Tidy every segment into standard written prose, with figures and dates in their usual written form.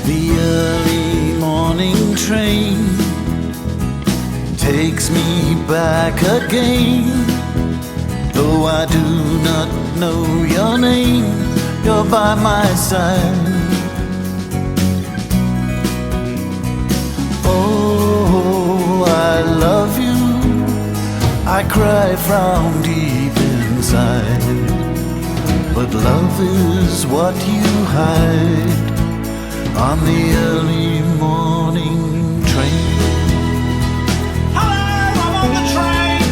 The early morning train takes me back again. Though I do not know your name, you're by my side. Oh, I love you, I cry from deep inside. But love is what you hide on the early morning train. Hello, I'm on the train.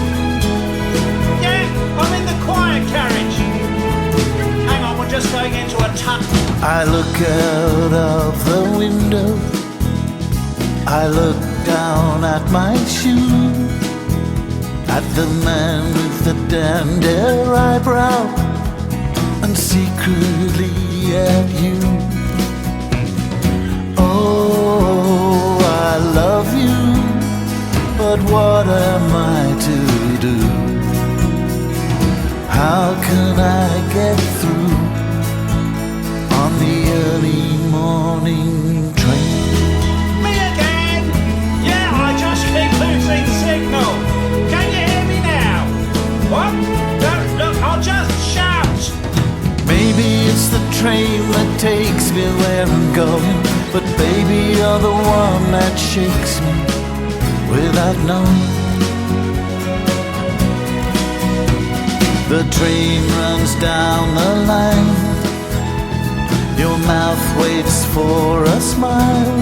Yeah, I'm in the quiet carriage. Hang on, we're just going into a tunnel. I look out of the window, I look down at my shoe, at the man with the dander eyebrow, and secretly at you. Oh, I love you, but what am I to do? How can I get through on the early morning train? Me again? Yeah, I just keep losing signal. Can you hear me now? What? No, look, I'll just shout. Maybe it's the train that takes me where I'm going, but baby, you're the one that shakes me without knowing. The train runs down the line, your mouth waits for a smile,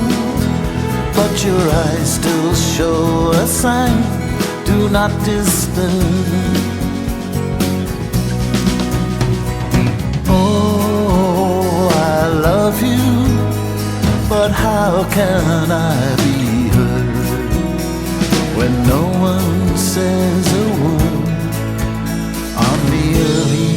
but your eyes still show a sign, do not disturb. Oh, I love you, but how can I be heard when no one says a word on the early